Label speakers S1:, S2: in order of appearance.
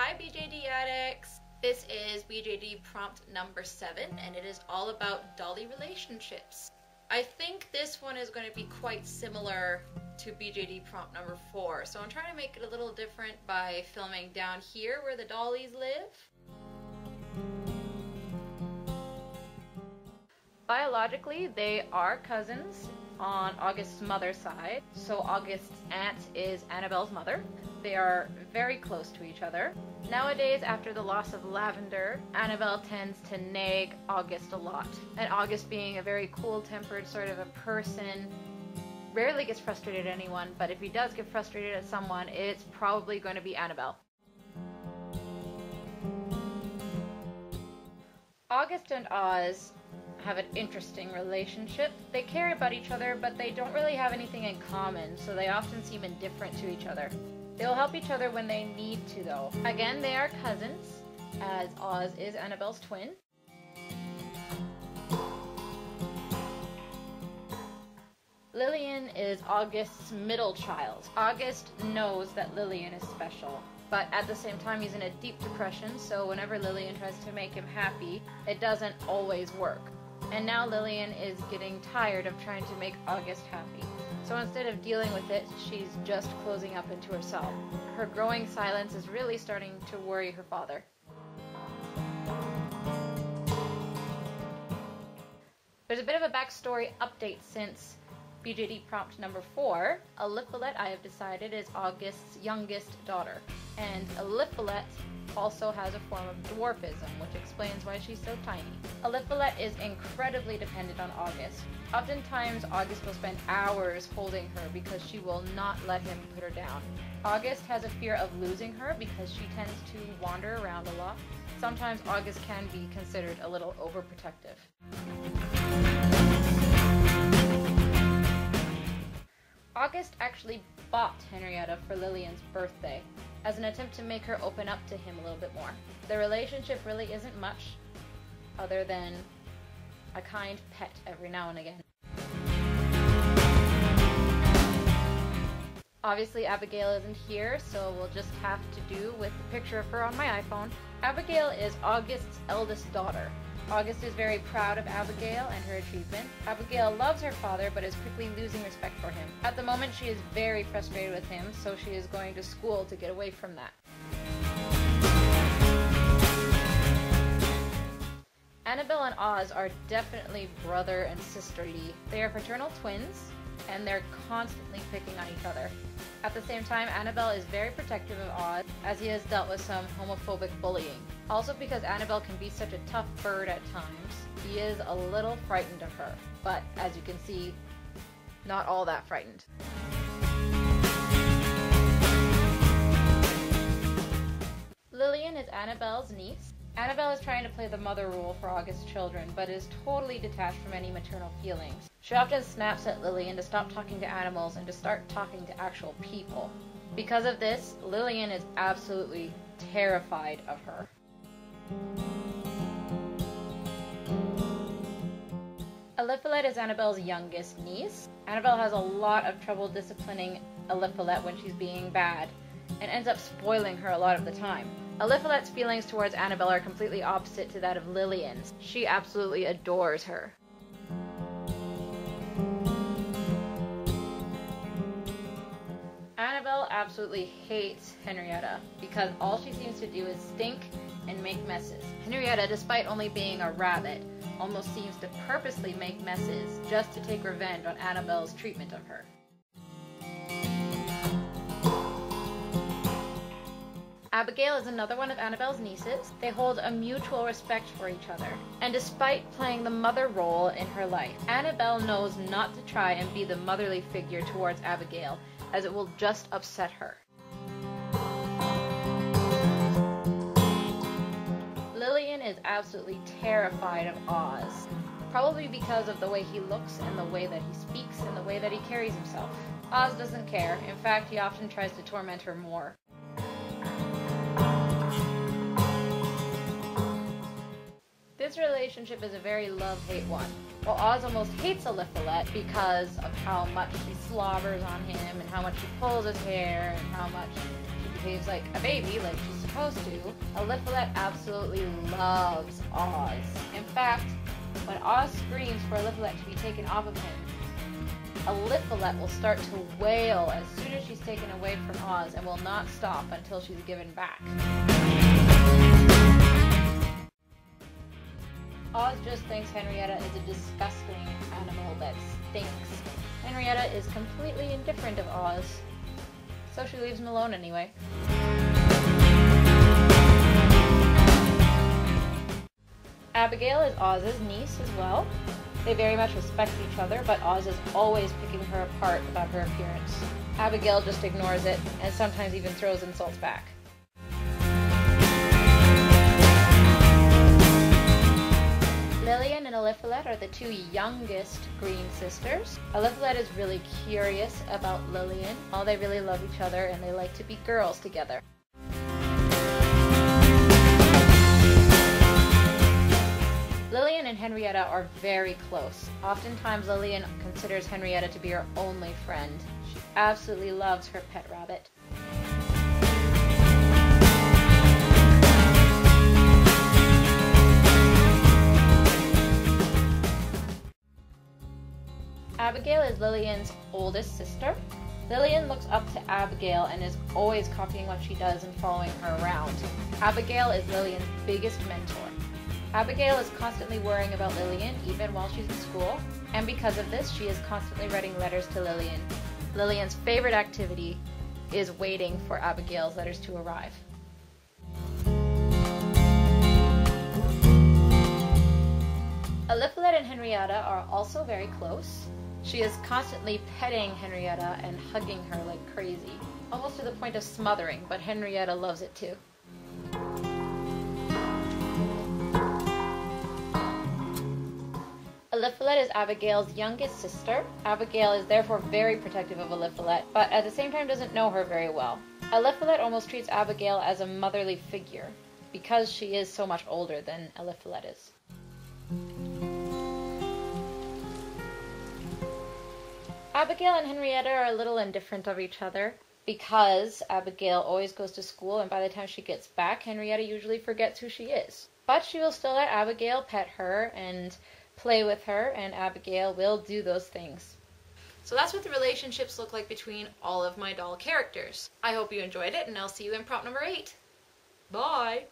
S1: Hi BJD addicts! This is BJD prompt number 7 and it is all about dolly relationships. I think this one is going to be quite similar to BJD prompt number 4, so I'm trying to make it a little different by filming down here where the dollies live. Biologically, they are cousins on August's mother's side, so August's aunt is Annabelle's mother. They are very close to each other. Nowadays, after the loss of Lavender, Annabelle tends to nag August a lot. And August, being a very cool-tempered sort of a person, rarely gets frustrated at anyone, but if he does get frustrated at someone, it's probably going to be Annabelle. August and Oz have an interesting relationship. They care about each other, but they don't really have anything in common, so they often seem indifferent to each other. They will help each other when they need to, though. Again, they are cousins, as Oz is Annabelle's twin. Lillian is August's middle child. August knows that Lillian is special, but at the same time he's in a deep depression, so whenever Lillian tries to make him happy, it doesn't always work. And now Lillian is getting tired of trying to make August happy. So instead of dealing with it, she's just closing up into herself. Her growing silence is really starting to worry her father. There's a bit of a backstory update since BJD prompt number 4. Eliphalet, I have decided, is August's youngest daughter. And Eliphalet also has a form of dwarfism, which explains why she's so tiny. Eliphalet is incredibly dependent on August. Oftentimes, August will spend hours holding her because she will not let him put her down. August has a fear of losing her because she tends to wander around a lot. Sometimes August can be considered a little overprotective. August actually bought Henrietta for Lillian's birthday as an attempt to make her open up to him a little bit more. The relationship really isn't much other than a kind pet every now and again. Obviously Abigail isn't here, so we'll just have to do with the picture of her on my iPhone. Abigail is August's eldest daughter. August is very proud of Abigail and her achievement. Abigail loves her father, but is quickly losing respect for him. At the moment, she is very frustrated with him, so she is going to school to get away from that. Annabelle and Oz are definitely brother and sisterly. They are fraternal twins, and they're constantly picking on each other. At the same time, Annabelle is very protective of Oz, as he has dealt with some homophobic bullying. Also because Annabelle can be such a tough bird at times, he is a little frightened of her. But, as you can see, not all that frightened. Lillian is Annabelle's niece. Annabelle is trying to play the mother role for August's children, but is totally detached from any maternal feelings. She often snaps at Lillian to stop talking to animals and to start talking to actual people. Because of this, Lillian is absolutely terrified of her. Eliphalet is Annabelle's youngest niece. Annabelle has a lot of trouble disciplining Eliphalet when she's being bad, and ends up spoiling her a lot of the time. Eliphalet's feelings towards Annabelle are completely opposite to that of Lillian's. She absolutely adores her. Annabelle absolutely hates Henrietta because all she seems to do is stink and make messes. Henrietta, despite only being a rabbit, almost seems to purposely make messes just to take revenge on Annabelle's treatment of her. Abigail is another one of Annabelle's nieces. They hold a mutual respect for each other. And despite playing the mother role in her life, Annabelle knows not to try and be the motherly figure towards Abigail, as it will just upset her. Lillian is absolutely terrified of Oz, probably because of the way he looks and the way that he speaks and the way that he carries himself. Oz doesn't care. In fact, he often tries to torment her more. This relationship is a very love-hate one. While Oz almost hates Eliphalet because of how much she slobbers on him and how much she pulls his hair and how much she behaves like a baby, like she's supposed to, Eliphalet absolutely loves Oz. In fact, when Oz screams for Eliphalet to be taken off of him, Eliphalet will start to wail as soon as she's taken away from Oz and will not stop until she's given back. Oz just thinks Henrietta is a disgusting animal that stinks. Henrietta is completely indifferent of Oz, so she leaves him alone anyway. Abigail is Oz's niece as well. They very much respect each other, but Oz is always picking her apart about her appearance. Abigail just ignores it, and sometimes even throws insults back. Lillian and Eliphalet are the two youngest Green sisters. Eliphalet is really curious about Lillian. All they really love each other, and they like to be girls together. Lillian and Henrietta are very close. Oftentimes Lillian considers Henrietta to be her only friend. She absolutely loves her pet rabbit. Abigail is Lillian's oldest sister. Lillian looks up to Abigail and is always copying what she does and following her around. Abigail is Lillian's biggest mentor. Abigail is constantly worrying about Lillian, even while she's in school, and because of this, she is constantly writing letters to Lillian. Lillian's favorite activity is waiting for Abigail's letters to arrive. Eliphalet and Henrietta are also very close. She is constantly petting Henrietta and hugging her like crazy, almost to the point of smothering, but Henrietta loves it too. Eliphalet is Abigail's youngest sister. Abigail is therefore very protective of Eliphalet, but at the same time doesn't know her very well. Eliphalet almost treats Abigail as a motherly figure, because she is so much older than Eliphalet is. Abigail and Henrietta are a little indifferent of each other, because Abigail always goes to school, and by the time she gets back, Henrietta usually forgets who she is. But she will still let Abigail pet her and play with her, and Abigail will do those things. So that's what the relationships look like between all of my doll characters. I hope you enjoyed it, and I'll see you in prompt number 8. Bye!